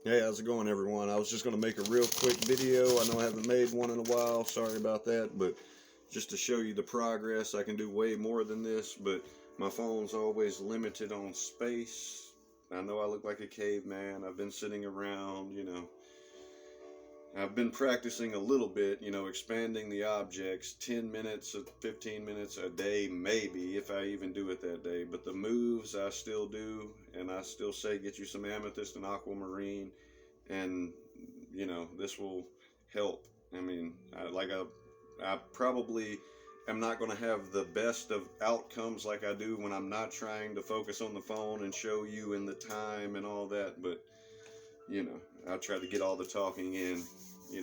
Hey, how's it going, everyone? I was just going to make a real quick video. I know I haven't made one in a while. Sorry about that, but just to show you the progress. I can do way more than this, but my phone's always limited on space. I know I look like a caveman. I've been sitting around, I've been practicing a little bit, expanding the objects 10 minutes, 15 minutes a day, maybe, if I even do it that day. But the moves I still do, and I still say get you some amethyst and aquamarine, and, this will help. I mean, I probably am not going to have the best of outcomes like I do when I'm not trying to focus on the phone and show you in the time and all that, but I try to get all the talking in,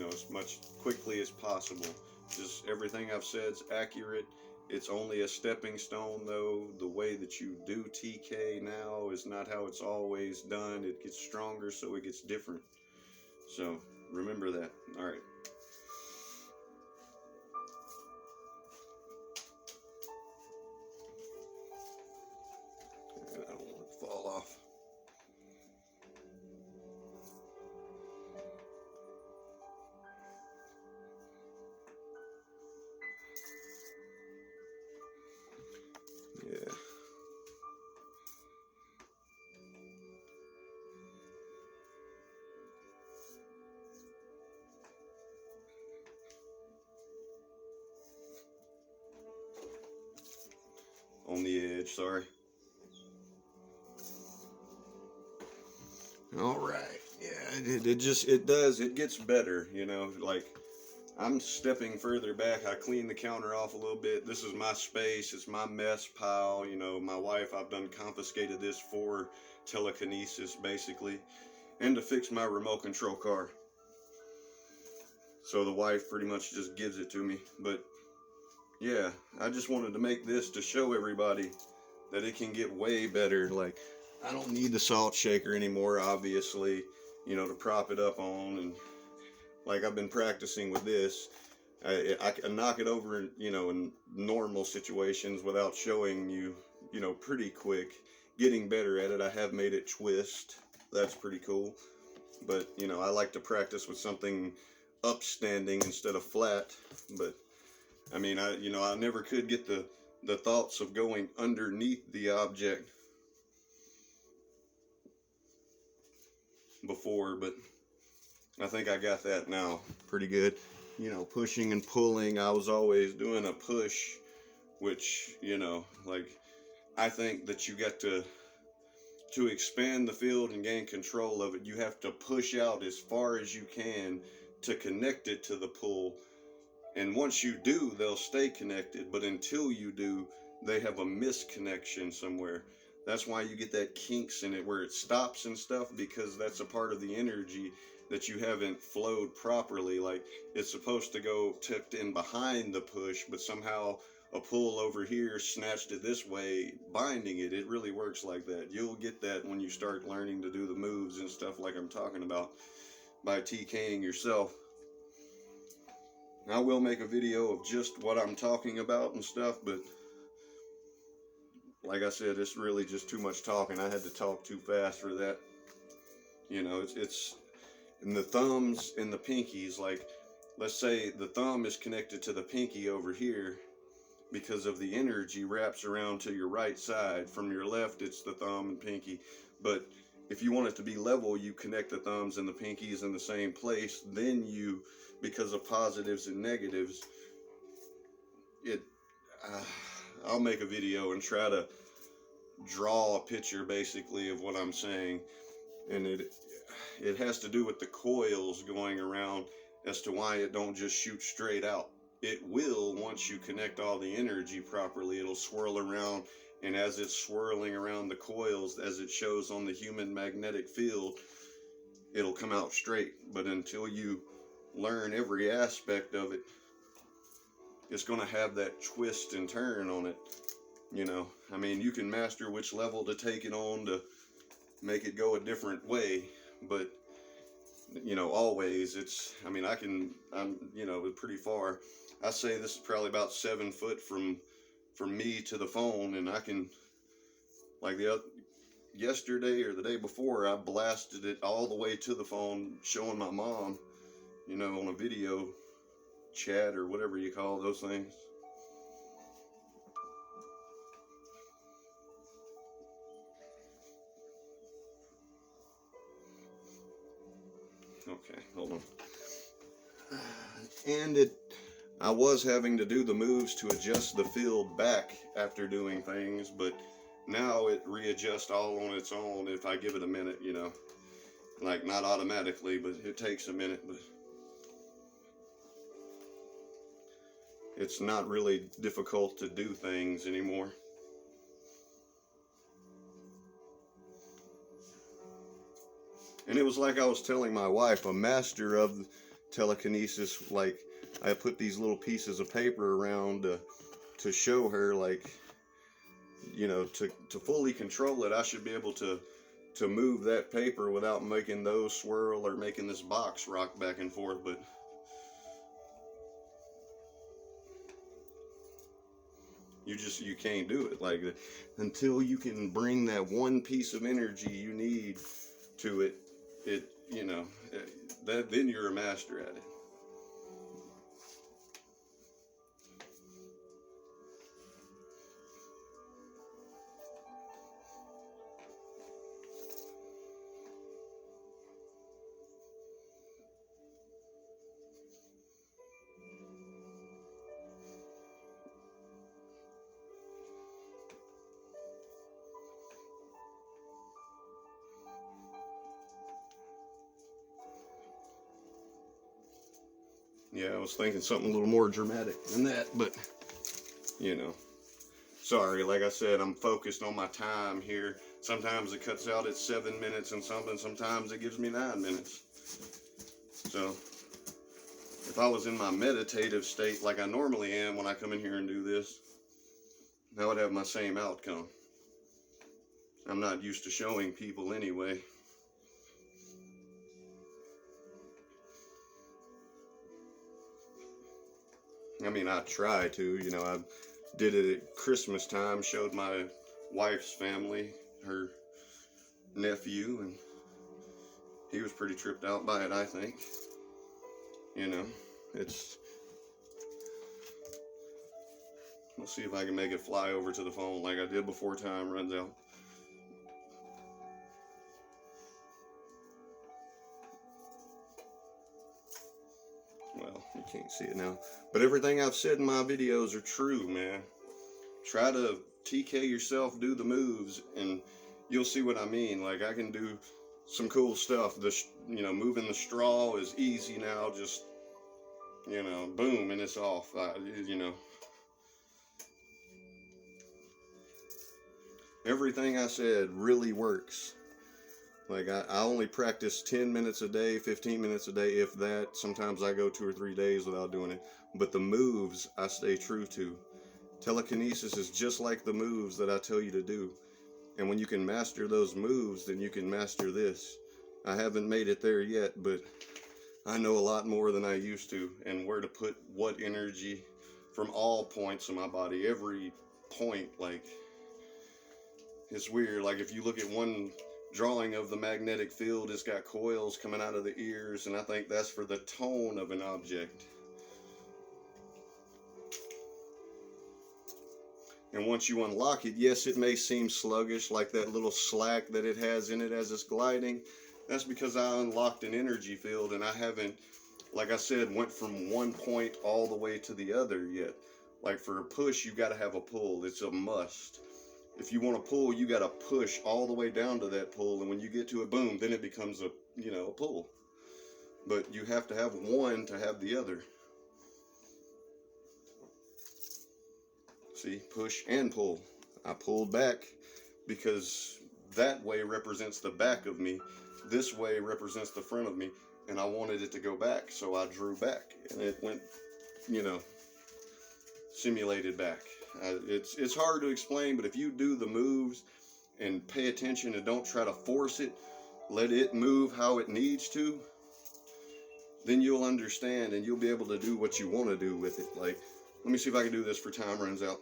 as much quickly as possible. Just everything I've said is accurate. It's only a stepping stone, though. The way that you do TK now is not how it's always done. It gets stronger, so it gets different. So remember that. All right. I don't want it to fall off. Yeah. On the edge, sorry. All right. Yeah, it gets better, like I'm stepping further back. I clean the counter off a little bit. This is my space. It's my mess pile. My wife, I've done confiscated this for telekinesis, basically, and to fix my remote control car. So the wife pretty much just gives it to me. But yeah, I just wanted to make this to show everybody that it can get way better. Like, I don't need the salt shaker anymore, obviously, to prop it up on. And like I've been practicing with this. I can knock it over, in normal situations without showing you, pretty quick. Getting better at it. I have made it twist. That's pretty cool. But, I like to practice with something upstanding instead of flat. But, I mean, I never could get the thoughts of going underneath the object before, but I think I got that now pretty good. Pushing and pulling. I was always doing a push, which, like, I think that you got to expand the field and gain control of it, you have to push out as far as you can to connect it to the pull. And once you do, they'll stay connected. But until you do, they have a misconnection somewhere. That's why you get that kinks in it where it stops and stuff, because that's a part of the energy that you haven't flowed properly. Like, it's supposed to go tucked in behind the push, but somehow a pull over here snatched it this way, binding it. It really works like that. You'll get that when you start learning to do the moves and stuff like I'm talking about by TKing yourself. I will make a video of just what I'm talking about and stuff, but like I said, it's really just too much talking. I had to talk too fast for that. It's in the thumbs and the pinkies. Like, let's say the thumb is connected to the pinky over here because of the energy wraps around to your right side. From your left, it's the thumb and pinky. But if you want it to be level, you connect the thumbs and the pinkies in the same place. Then you, because of positives and negatives, I'll make a video and try to draw a picture basically of what I'm saying. And it has to do with the coils going around as to why it don't just shoot straight out. It will, once you connect all the energy properly, it'll swirl around, and as it's swirling around the coils, as it shows on the human magnetic field, it'll come out straight. But until you learn every aspect of it, it's going to have that twist and turn on it. I mean, you can master which level to take it on to make it go a different way, but always I'm pretty far. I say this is probably about 7 foot from me to the phone, and I can, like, yesterday or the day before, I blasted it all the way to the phone, showing my mom, you know, on a video chat or whatever you call those things. Okay, hold on. And I was having to do the moves to adjust the field back after doing things, but now it readjusts all on its own if I give it a minute, you know. Like, not automatically, but it takes a minute, but it's not really difficult to do things anymore. And it was like I was telling my wife, a master of telekinesis, like, I put these little pieces of paper around to show her, like, you know, to fully control it, I should be able to move that paper without making those swirl or making this box rock back and forth. But you can't do it. Like, until you can bring that one piece of energy you need to it, you know, then you're a master at it. Yeah, I was thinking something a little more dramatic than that, but, you know, sorry, like I said, I'm focused on my time here. Sometimes it cuts out at 7 minutes and something, sometimes it gives me 9 minutes. So, if I was in my meditative state like I normally am when I come in here and do this, I would have my same outcome. I'm not used to showing people anyway. I mean, I try to, you know, I did it at Christmas time, showed my wife's family, her nephew, and he was pretty tripped out by it, I think. You know, let's see if I can make it fly over to the phone like I did before time runs out. Well, you can't see it now. But everything I've said in my videos are true, man. Try to TK yourself, do the moves, and you'll see what I mean. Like, I can do some cool stuff. You know, moving the straw is easy now. Just, you know, boom, and it's off. You know. Everything I said really works. Like, I only practice 10 minutes a day, 15 minutes a day, if that. Sometimes I go 2 or 3 days without doing it. But the moves, I stay true to. Telekinesis is just like the moves that I tell you to do. And when you can master those moves, then you can master this. I haven't made it there yet, but I know a lot more than I used to. And where to put what energy from all points of my body. Every point, like, it's weird. Like, if you look at one drawing of the magnetic field, it's got coils coming out of the ears, and I think that's for the tone of an object. And once you unlock it, yes, it may seem sluggish, like that little slack that it has in it as it's gliding. That's because I unlocked an energy field, and I haven't, like I said, went from one point all the way to the other yet. Like, for a push, you got to have a pull. It's a must. If you want to pull, you got to push all the way down to that pull, and when you get to it, boom, then it becomes a, you know, a pull. But you have to have one to have the other. See, push and pull. I pulled back because that way represents the back of me. This way represents the front of me, and I wanted it to go back, so I drew back, and it went, you know, simulated back. It's hard to explain, but if you do the moves and pay attention and don't try to force it, let it move how it needs to, then you'll understand and you'll be able to do what you want to do with it. Like, let me see if I can do this for time runs out.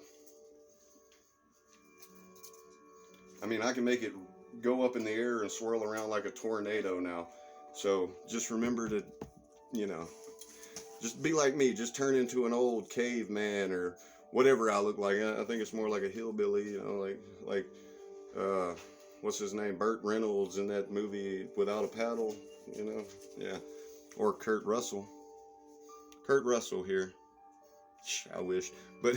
I mean, I can make it go up in the air and swirl around like a tornado now. So just remember to, you know, just be like me. Just turn into an old caveman or whatever I look like. I think it's more like a hillbilly, you know, what's his name? Burt Reynolds in that movie Without a Paddle, you know? Yeah. Or Kurt Russell. Kurt Russell here. I wish. But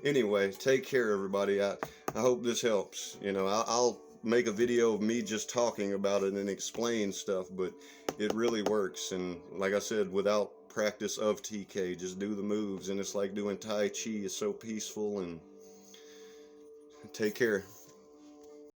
anyway, take care, everybody. I hope this helps. You know, I'll make a video of me just talking about it and explain stuff, but it really works. And like I said, without practice of TK, just do the moves, and it's like doing Tai Chi. It's so peaceful. And take care.